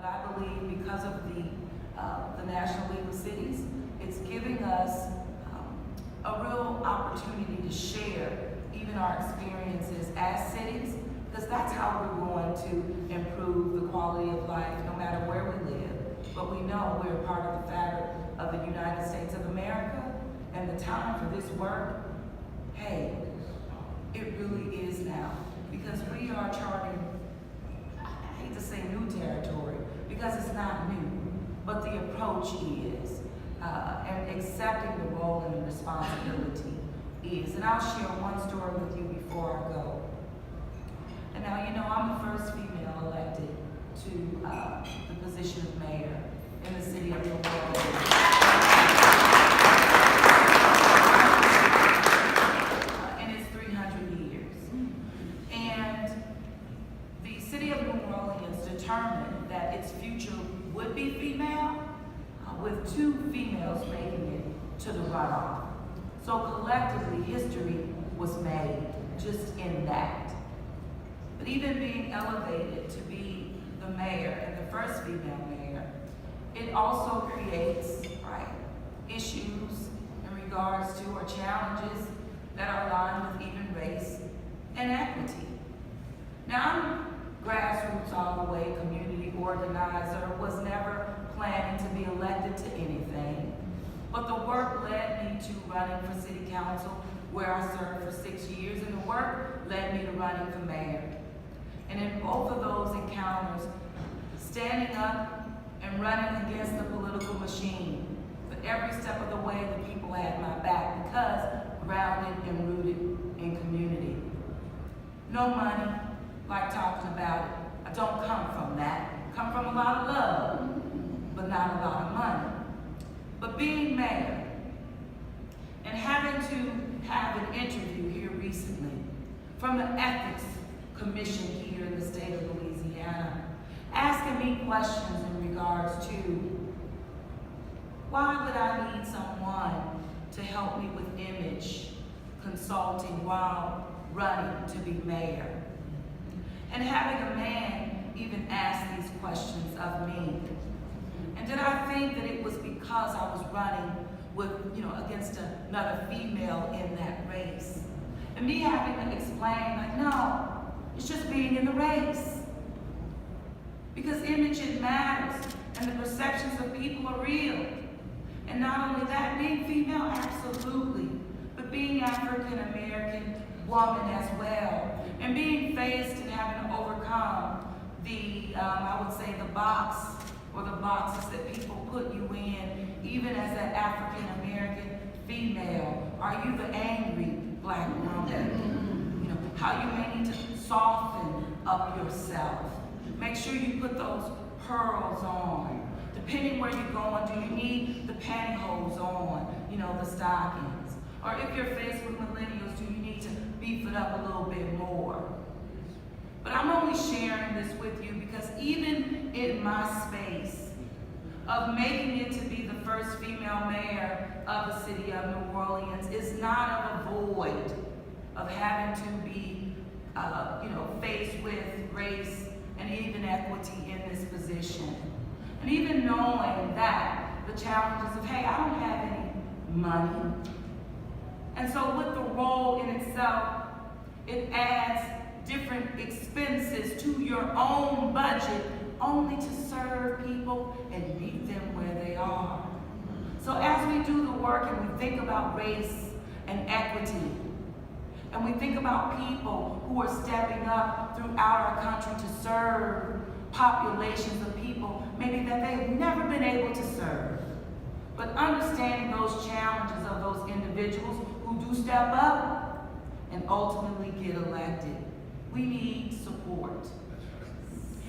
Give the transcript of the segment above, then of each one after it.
But I believe because of the National League of Cities, it's giving us a real opportunity to share even our experiences as cities, because that's how we're going to improve the quality of life no matter where we live. But we know we're a part of the fabric of the United States of America, and the time for this work, hey, it really is now, because we are charting, I hate to say new territory, because it's not new, but the approach is, and accepting the role and the responsibility is. And I'll share one story with you before I go. And now, you know, I'm the first female elected to the position of mayor in the city of New Orleans. And it's 300 years. And the city of New Orleans determined that its future would be female, with 2 females making it to the runoff. So collectively, history was made just in that. But even being elevated to be the mayor and the first female mayor, it also creates, right, issues in regards to, or challenges that are aligned with even race and equity. Now, I'm grassroots all the way, community organizer, was never planning to be elected to anything, but the work led me to running for city council, where I served for 6 years, and the work led me to running for mayor. And in both of those encounters, standing up and running against the political machine, but every step of the way the people had my back, because grounded and rooted in community. No money, like talking about it. I don't come from that. I come from a lot of love, but not a lot of money. But being mayor and having to have an interview here recently from the Ethics Commission here in the state of Louisiana, asking me questions in regards to why would I need someone to help me with image consulting while running to be mayor? And having a man even ask these questions of me. And did I think that it was because I was running with, against another female in that race? And me having to explain, like, no, it's just being in the race. Because image, it matters, and the perceptions of people are real. And not only that, being female, absolutely, but being African American woman as well, and being faced and having to overcome the, I would say, the box or the boxes that people put you in, even as an African American female. Are you the angry Black woman? How you may need to soften up yourself. Make sure you put those pearls on. Depending where you're going, do you need the pantyhose on, the stockings? Or if you're faced with millennials, do you need to beef it up a little bit more? But I'm only sharing this with you because even in my space of making it to be the first female mayor of the city of New Orleans is not of a void of having to be, faced with race and even equity in this position. And even knowing that, the challenges of, hey, I don't have any money. And so with the role in itself, it adds different expenses to your own budget only to serve people and meet them where they are. So as we do the work and we think about race and equity, and we think about people who are stepping up throughout our country to serve populations of people maybe that they've never been able to serve, but understanding those challenges of those individuals who do step up and ultimately get elected. We need support.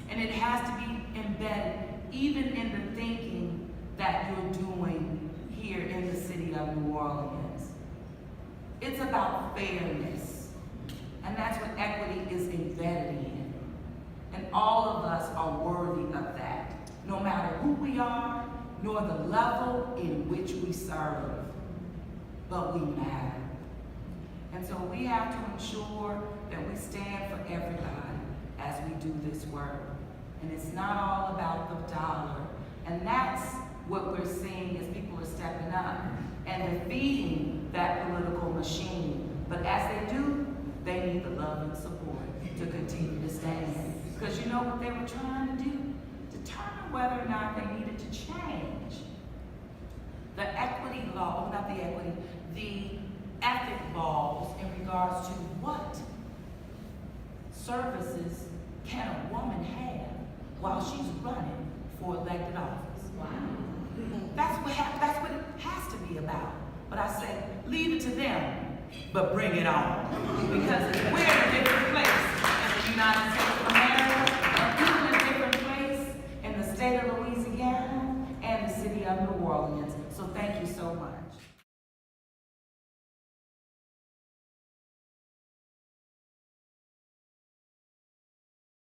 And it has to be embedded even in the thinking that you're doing here in the city of New Orleans. It's about fairness. And that's what equity is embedded in. And all of us are worthy of that, no matter who we are, nor the level in which we serve. But we matter. And so we have to ensure that we stand for everybody as we do this work. And it's not all about the dollar. And that's what we're seeing as people are stepping up and defeating that political machine. But as they do, they need the love and support to continue to stand. Because you know what they were trying to do? Determine whether or not they needed to change the equity law, not the equity, the ethic laws in regards to what services can a woman have while she's running for elected office. Wow. That's what it has to be about. But I say, leave it to them, but bring it on. Because we're in a different place in the United States of America, and we're in a different place in the state of Louisiana and the city of New Orleans. So thank you so much.